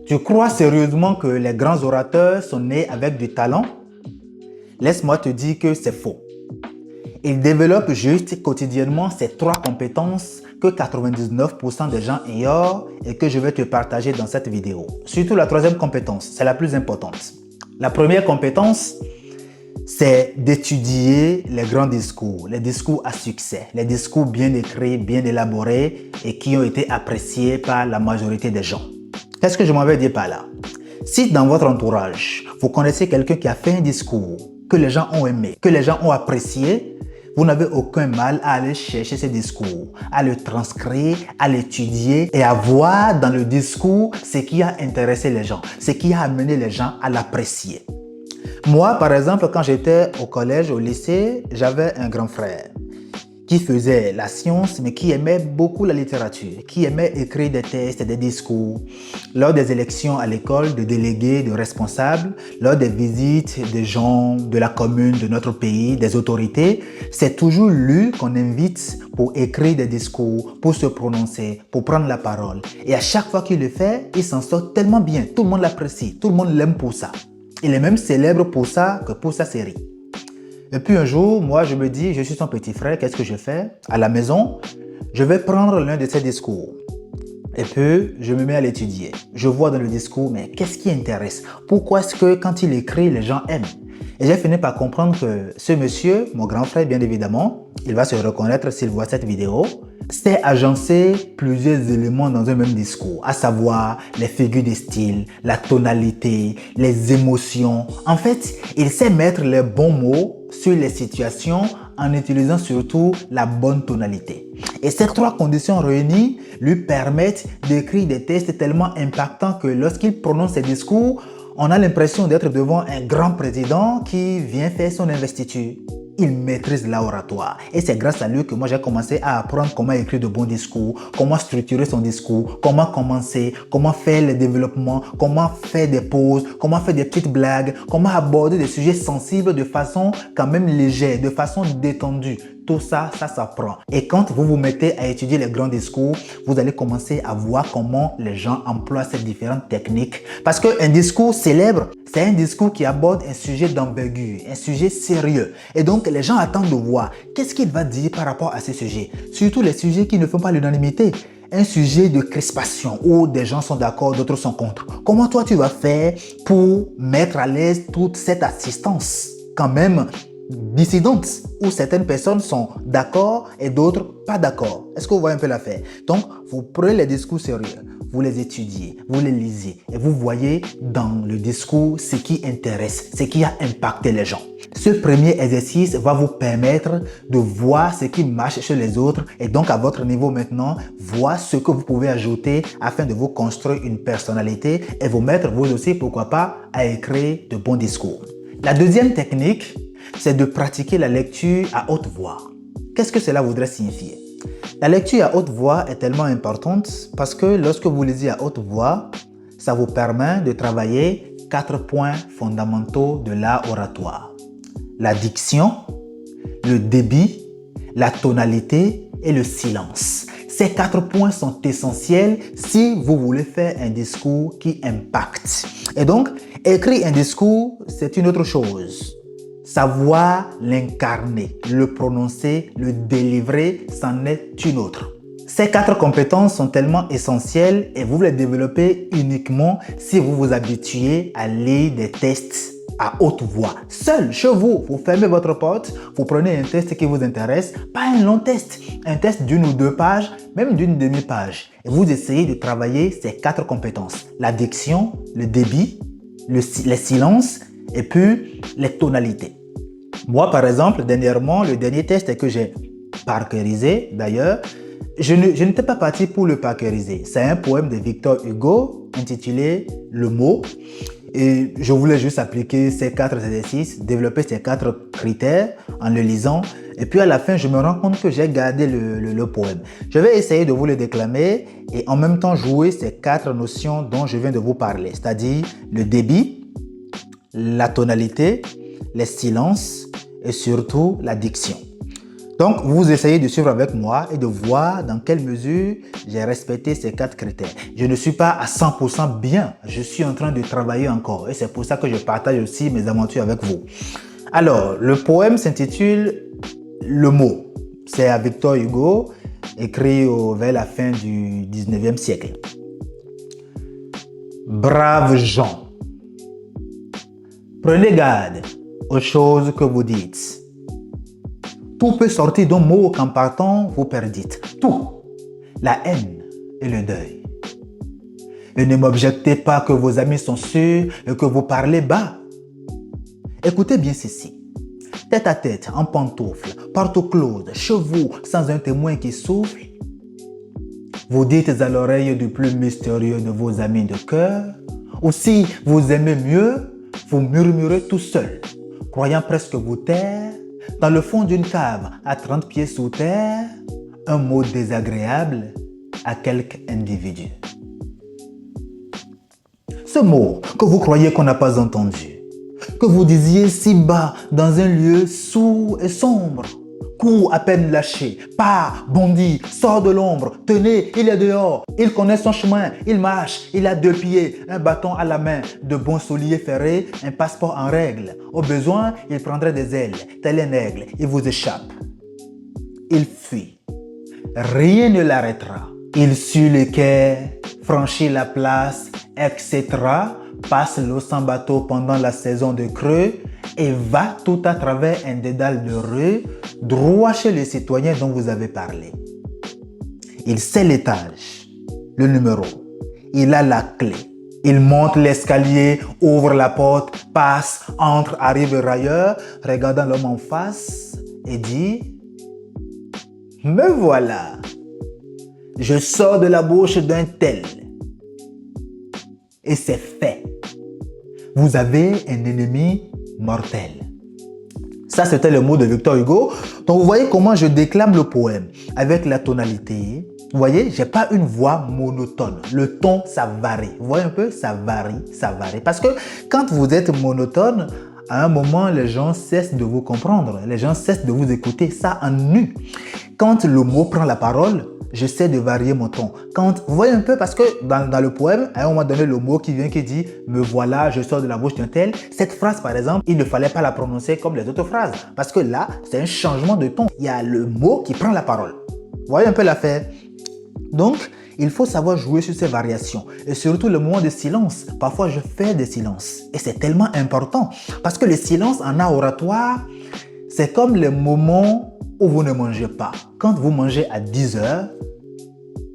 Tu crois sérieusement que les grands orateurs sont nés avec du talent? Laisse-moi te dire que c'est faux. Ils développent juste quotidiennement ces trois compétences que 99% des gens ignorent et que je vais te partager dans cette vidéo. Surtout la troisième compétence, c'est la plus importante. La première compétence, c'est d'étudier les grands discours, les discours à succès, les discours bien écrits, bien élaborés et qui ont été appréciés par la majorité des gens. Qu'est-ce que je m'en vais dire par là? Si dans votre entourage, vous connaissez quelqu'un qui a fait un discours que les gens ont aimé, que les gens ont apprécié, vous n'avez aucun mal à aller chercher ce discours, à le transcrire, à l'étudier et à voir dans le discours ce qui a intéressé les gens, ce qui a amené les gens à l'apprécier. Moi, par exemple, quand j'étais au collège, au lycée, j'avais un grand frère qui faisait la science, mais qui aimait beaucoup la littérature, qui aimait écrire des textes, des discours. Lors des élections à l'école, de délégués, de responsables, lors des visites des gens de la commune, de notre pays, des autorités, c'est toujours lui qu'on invite pour écrire des discours, pour se prononcer, pour prendre la parole. Et à chaque fois qu'il le fait, il s'en sort tellement bien. Tout le monde l'apprécie, tout le monde l'aime pour ça. Il est même célèbre pour ça que pour sa série. Et puis un jour, moi je me dis, je suis son petit frère, qu'est-ce que je fais? À la maison, je vais prendre l'un de ses discours. Et puis, je me mets à l'étudier. Je vois dans le discours, mais qu'est-ce qui intéresse? Pourquoi est-ce que quand il écrit, les gens aiment? Et j'ai fini par comprendre que ce monsieur, mon grand frère bien évidemment, il va se reconnaître s'il voit cette vidéo, sait agencer plusieurs éléments dans un même discours, à savoir les figures de style, la tonalité, les émotions. En fait, il sait mettre les bons mots sur les situations en utilisant surtout la bonne tonalité. Et ces trois conditions réunies lui permettent d'écrire des textes tellement impactants que lorsqu'il prononce ses discours, on a l'impression d'être devant un grand président qui vient faire son investiture. Il maîtrise l'oratoire et c'est grâce à lui que moi j'ai commencé à apprendre comment écrire de bons discours, comment structurer son discours, comment commencer, comment faire le développement, comment faire des pauses, comment faire des petites blagues, comment aborder des sujets sensibles de façon quand même légère, de façon détendue. Tout ça, ça s'apprend. Et quand vous vous mettez à étudier les grands discours, vous allez commencer à voir comment les gens emploient ces différentes techniques. Parce qu'un discours célèbre, c'est un discours qui aborde un sujet d'envergure, un sujet sérieux. Et donc, les gens attendent de voir qu'est-ce qu'il va dire par rapport à ce sujet. Surtout les sujets qui ne font pas l'unanimité. Un sujet de crispation où des gens sont d'accord, d'autres sont contre. Comment toi tu vas faire pour mettre à l'aise toute cette assistance quand même dissidente où certaines personnes sont d'accord et d'autres pas d'accord? Est-ce que vous voyez un peu l'affaire? Donc, vous prenez les discours sérieux, vous les étudiez, vous les lisez et vous voyez dans le discours ce qui intéresse, ce qui a impacté les gens. Ce premier exercice va vous permettre de voir ce qui marche chez les autres et donc à votre niveau maintenant, voir ce que vous pouvez ajouter afin de vous construire une personnalité et vous mettre vous aussi, pourquoi pas, à écrire de bons discours. La deuxième technique, c'est de pratiquer la lecture à haute voix. Qu'est-ce que cela voudrait signifier? La lecture à haute voix est tellement importante parce que lorsque vous lisez à haute voix, ça vous permet de travailler 4 points fondamentaux de l'art oratoire. La diction, le débit, la tonalité et le silence. Ces 4 points sont essentiels si vous voulez faire un discours qui impacte. Et donc, écrire un discours, c'est une autre chose. Savoir l'incarner, le prononcer, le délivrer, c'en est une autre. Ces 4 compétences sont tellement essentielles et vous les développez uniquement si vous vous habituez à lire des textes à haute voix. Seul, chez vous, vous fermez votre porte, vous prenez un texte qui vous intéresse, pas un long texte, un texte d'une ou 2 pages, même d'une demi-page. Et vous essayez de travailler ces 4 compétences. La diction, le débit, les silences et puis les tonalités. Moi, par exemple, dernièrement, le dernier texte que j'ai parcourisé, d'ailleurs, je n'étais pas parti pour le parcouriser. C'est un poème de Victor Hugo intitulé « Le mot ». Et je voulais juste appliquer ces 4 exercices, développer ces 4 critères en le lisant. Et puis à la fin, je me rends compte que j'ai gardé le poème. Je vais essayer de vous le déclamer et en même temps jouer ces 4 notions dont je viens de vous parler. C'est-à-dire le débit, la tonalité, les silences et surtout la diction. Donc, vous essayez de suivre avec moi et de voir dans quelle mesure j'ai respecté ces 4 critères. Je ne suis pas à 100% bien. Je suis en train de travailler encore. Et c'est pour ça que je partage aussi mes aventures avec vous. Alors, le poème s'intitule « Le mot ». C'est à Victor Hugo, écrit vers la fin du 19e siècle. Braves gens, prenez garde aux choses que vous dites. Tout peut sortir d'un mot qu'en partant vous perdites. Tout, la haine et le deuil. Et ne m'objectez pas que vos amis sont sûrs et que vous parlez bas. Écoutez bien ceci. Tête à tête, en pantoufles, porte close, chevaux, sans un témoin qui souffle. Vous dites à l'oreille du plus mystérieux de vos amis de cœur. Ou si vous aimez mieux, vous murmurez tout seul, croyant presque vous taire. Dans le fond d'une cave, à 30 pieds sous terre, un mot désagréable à quelque individu. Ce mot que vous croyez qu'on n'a pas entendu, que vous disiez si bas dans un lieu sourd et sombre, court à peine lâché, part, bondit, sort de l'ombre, tenez, il est dehors, il connaît son chemin, il marche, il a 2 pieds, un bâton à la main, de bons souliers ferrés, un passeport en règle. Au besoin, il prendrait des ailes, tel un aigle, il vous échappe. Il fuit. Rien ne l'arrêtera. Il suit le quai, franchit la place, etc., passe l'eau sans bateau pendant la saison de creux et va tout à travers un dédale de rue, droit chez les citoyens dont vous avez parlé. Il sait l'étage, le numéro, il a la clé. Il monte l'escalier, ouvre la porte, passe, entre, arrive railleur, regardant l'homme en face et dit « Me voilà, je sors de la bouche d'un tel. » Et c'est fait. Vous avez un ennemi mortel. Ça, c'était le mot de Victor Hugo. Donc, vous voyez comment je déclame le poème avec la tonalité. Vous voyez, je n'ai pas une voix monotone. Le ton, ça varie. Vous voyez un peu, ça varie, ça varie. Parce que quand vous êtes monotone, à un moment, les gens cessent de vous comprendre. Les gens cessent de vous écouter. Ça ennuie. Quand le mot prend la parole, j'essaie de varier mon ton. Vous voyez un peu, parce que dans le poème, à un moment donné, le mot qui vient qui dit « Me voilà, je sors de la bouche d'un tel », cette phrase, par exemple, il ne fallait pas la prononcer comme les autres phrases. Parce que là, c'est un changement de ton. Il y a le mot qui prend la parole. Vous voyez un peu l'affaire? Donc, il faut savoir jouer sur ces variations. Et surtout, le moment de silence. Parfois, je fais des silences. Et c'est tellement important. Parce que le silence en art oratoire, c'est comme les moments où vous ne mangez pas. Quand vous mangez à 10 h,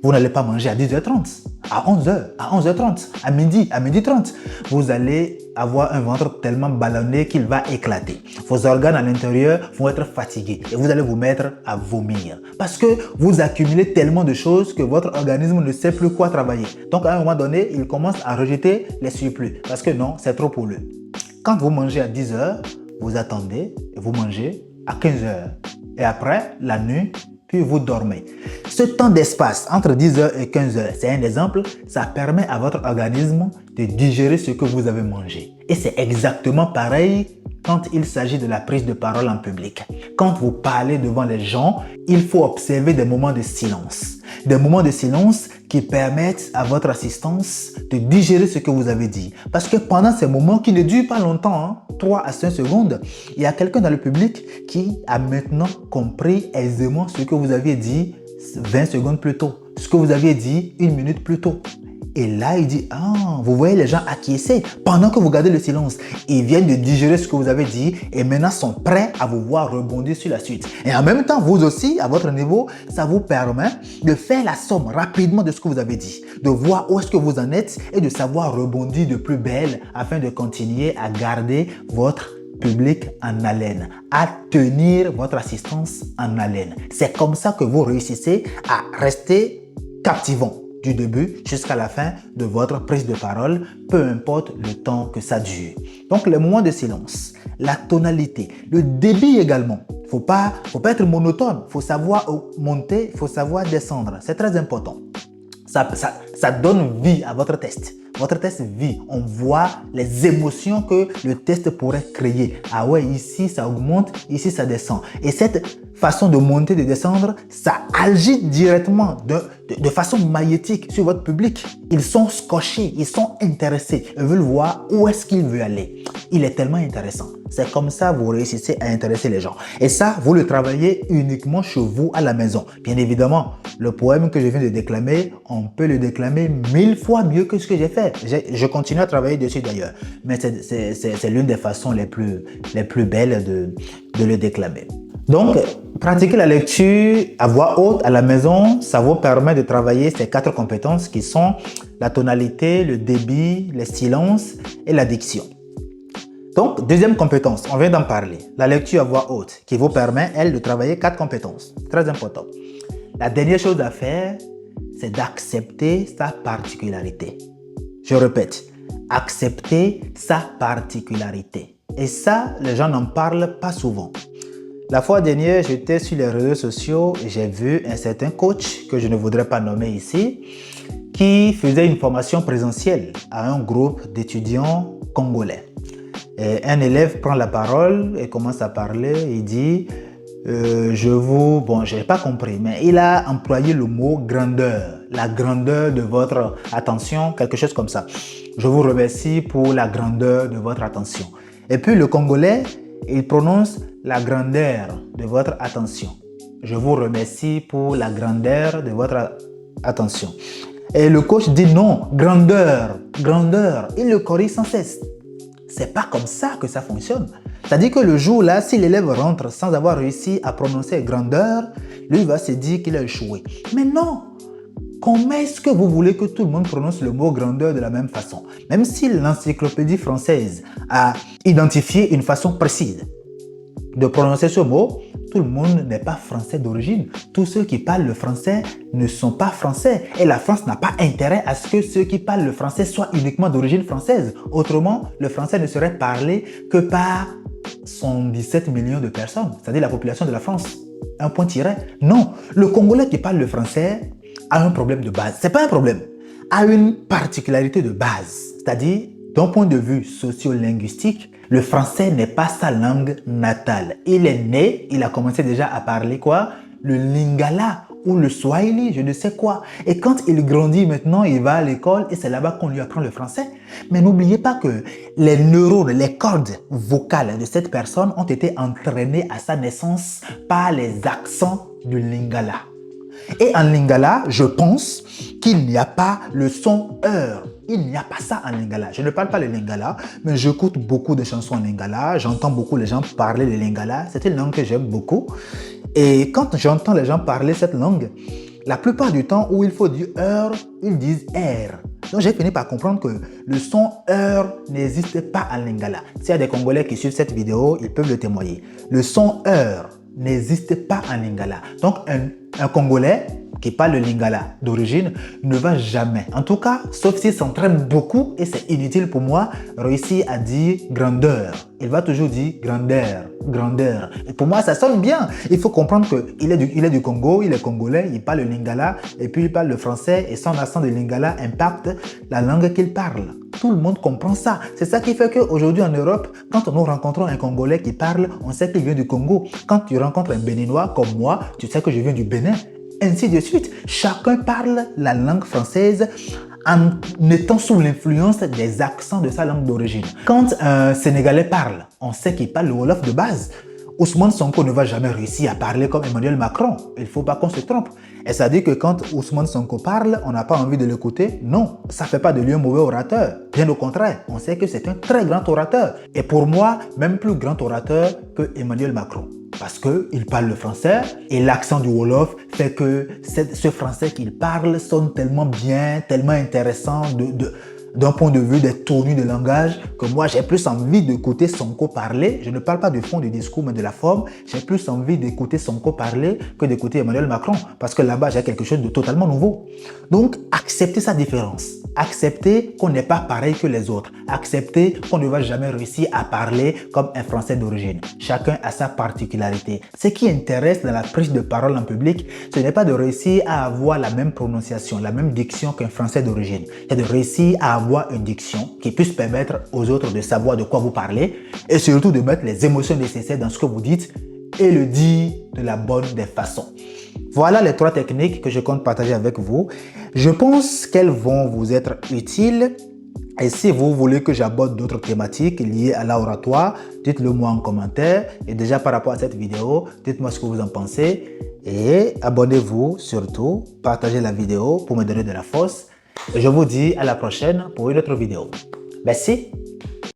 vous n'allez pas manger à 10h30, à 11h, à 11h30, à midi, à 12h30. Vous allez avoir un ventre tellement ballonné qu'il va éclater. Vos organes à l'intérieur vont être fatigués et vous allez vous mettre à vomir. Parce que vous accumulez tellement de choses que votre organisme ne sait plus quoi travailler. Donc à un moment donné, il commence à rejeter les surplus. Parce que non, c'est trop pour lui. Quand vous mangez à 10 h, vous attendez et vous mangez à 15 h. Et après, la nuit, puis vous dormez. Ce temps d'espace entre 10 h et 15 h, c'est un exemple, ça permet à votre organisme de digérer ce que vous avez mangé. Et c'est exactement pareil quand il s'agit de la prise de parole en public. Quand vous parlez devant les gens, il faut observer des moments de silence. Des moments de silence qui permettent à votre assistance de digérer ce que vous avez dit. Parce que pendant ces moments qui ne durent pas longtemps, 3 à 5 secondes, il y a quelqu'un dans le public qui a maintenant compris aisément ce que vous aviez dit 20 secondes plus tôt, ce que vous aviez dit 1 minute plus tôt. Et là, il dit, ah, vous voyez les gens acquiescer pendant que vous gardez le silence. Ils viennent de digérer ce que vous avez dit et maintenant sont prêts à vous voir rebondir sur la suite. Et en même temps, vous aussi, à votre niveau, ça vous permet de faire la somme rapidement de ce que vous avez dit, de voir où est-ce que vous en êtes et de savoir rebondir de plus belle afin de continuer à garder votre public en haleine, à tenir votre assistance en haleine. C'est comme ça que vous réussissez à rester captivant du début jusqu'à la fin de votre prise de parole, peu importe le temps que ça dure. Donc, les moments de silence, la tonalité, le débit également. Faut pas être monotone. Il faut savoir monter, il faut savoir descendre. C'est très important. Ça donne vie à votre test. Votre test vit. On voit les émotions que le test pourrait créer. Ah ouais, ici ça augmente, ici ça descend. Et cette façon de monter, de descendre, ça agit directement de façon magnétique sur votre public. Ils sont scotchés, ils sont intéressés, ils veulent voir où est-ce qu'il veut aller. Il est tellement intéressant. C'est comme ça que vous réussissez à intéresser les gens. Et ça, vous le travaillez uniquement chez vous à la maison. Bien évidemment, le poème que je viens de déclamer, on peut le déclamer 1000 fois mieux que ce que j'ai fait. Je continue à travailler dessus d'ailleurs. Mais c'est l'une des façons les plus belles de le déclamer. Donc, pratiquer la lecture à voix haute à la maison, ça vous permet de travailler ces 4 compétences qui sont la tonalité, le débit, les silences et la diction. Donc, deuxième compétence, on vient d'en parler, la lecture à voix haute qui vous permet, elle, de travailler 4 compétences. Très important. La dernière chose à faire, c'est d'accepter sa particularité. Je répète, accepter sa particularité. Et ça, les gens n'en parlent pas souvent. La fois dernière, j'étais sur les réseaux sociaux et j'ai vu un certain coach que je ne voudrais pas nommer ici qui faisait une formation présentielle à un groupe d'étudiants congolais. Et un élève prend la parole et commence à parler. Il dit je n'ai pas compris, mais il a employé le mot grandeur, la grandeur de votre attention, quelque chose comme ça. Je vous remercie pour la grandeur de votre attention. Et puis le Congolais, il prononce la grandeur de votre attention. Je vous remercie pour la grandeur de votre attention. Et le coach dit non, grandeur, grandeur. Il le corrige sans cesse. C'est pas comme ça que ça fonctionne. C'est-à-dire que le jour là, si l'élève rentre sans avoir réussi à prononcer grandeur, lui va se dire qu'il a échoué. Mais non! Comment est-ce que vous voulez que tout le monde prononce le mot grandeur de la même façon? Même si l'encyclopédie française a identifié une façon précise de prononcer ce mot, tout le monde n'est pas français d'origine. Tous ceux qui parlent le français ne sont pas français. Et la France n'a pas intérêt à ce que ceux qui parlent le français soient uniquement d'origine française. Autrement, le français ne serait parlé que par 117 millions de personnes, c'est-à-dire la population de la France. Un point tiré. Non, le Congolais qui parle le français a un problème de base. C'est pas un problème, a une particularité de base. C'est-à-dire, d'un point de vue socio-linguistique, le français n'est pas sa langue natale. Il est né, il a commencé déjà à parler quoi? Le lingala ou le swahili, je ne sais quoi. Et quand il grandit maintenant, il va à l'école et c'est là-bas qu'on lui apprend le français. Mais n'oubliez pas que les neurones, les cordes vocales de cette personne ont été entraînées à sa naissance par les accents du lingala. Et en lingala, je pense qu'il n'y a pas le son heure. Il n'y a pas ça en lingala. Je ne parle pas le lingala, mais j'écoute beaucoup de chansons en lingala. J'entends beaucoup les gens parler le lingala. C'est une langue que j'aime beaucoup. Et quand j'entends les gens parler cette langue, la plupart du temps où il faut dire heure, ils disent R. Donc j'ai fini par comprendre que le son heure n'existe pas en lingala. S'il y a des Congolais qui suivent cette vidéo, ils peuvent le témoigner. Le son heure n'existe pas en lingala. Donc un Congolais qui parle le lingala d'origine ne va jamais, en tout cas, sauf s'il s'entraîne beaucoup et c'est inutile pour moi, réussir à dire grandeur. Il va toujours dire grandeur, grandeur. Et pour moi, ça sonne bien. Il faut comprendre qu'il est du Congo, il est congolais, il parle le lingala et puis il parle le français et son accent de lingala impacte la langue qu'il parle. Tout le monde comprend ça. C'est ça qui fait qu'aujourd'hui en Europe, quand nous rencontrons un Congolais qui parle, on sait qu'il vient du Congo. Quand tu rencontres un Béninois comme moi, tu sais que je viens du Bénin. Ainsi de suite. Chacun parle la langue française en étant sous l'influence des accents de sa langue d'origine. Quand un Sénégalais parle, on sait qu'il parle le Wolof de base. Ousmane Sonko ne va jamais réussir à parler comme Emmanuel Macron. Il ne faut pas qu'on se trompe. Et ça dit que quand Ousmane Sonko parle, on n'a pas envie de l'écouter. Non, ça ne fait pas de lui un mauvais orateur. Bien au contraire, on sait que c'est un très grand orateur. Et pour moi, même plus grand orateur que Emmanuel Macron. Parce qu'il parle le français et l'accent du Wolof fait que ce français qu'il parle sonne tellement bien, tellement intéressant d'un point de vue des tenues de langage que moi j'ai plus envie d'écouter Sonko parler. Je ne parle pas du fond du discours mais de la forme. J'ai plus envie d'écouter Sonko parler que d'écouter Emmanuel Macron parce que là-bas j'ai quelque chose de totalement nouveau. Donc accepter sa différence. Accepter qu'on n'est pas pareil que les autres. Accepter qu'on ne va jamais réussir à parler comme un Français d'origine. Chacun a sa particularité. Ce qui intéresse dans la prise de parole en public, ce n'est pas de réussir à avoir la même prononciation, la même diction qu'un Français d'origine. C'est de réussir à avoir une diction qui puisse permettre aux autres de savoir de quoi vous parlez et surtout de mettre les émotions nécessaires dans ce que vous dites et le dire de la bonne des façons. Voilà les 3 techniques que je compte partager avec vous. Je pense qu'elles vont vous être utiles. Et si vous voulez que j'aborde d'autres thématiques liées à l'oratoire, dites-le moi en commentaire. Et déjà par rapport à cette vidéo, dites-moi ce que vous en pensez. Et abonnez-vous surtout, partagez la vidéo pour me donner de la force. Et je vous dis à la prochaine pour une autre vidéo. Merci.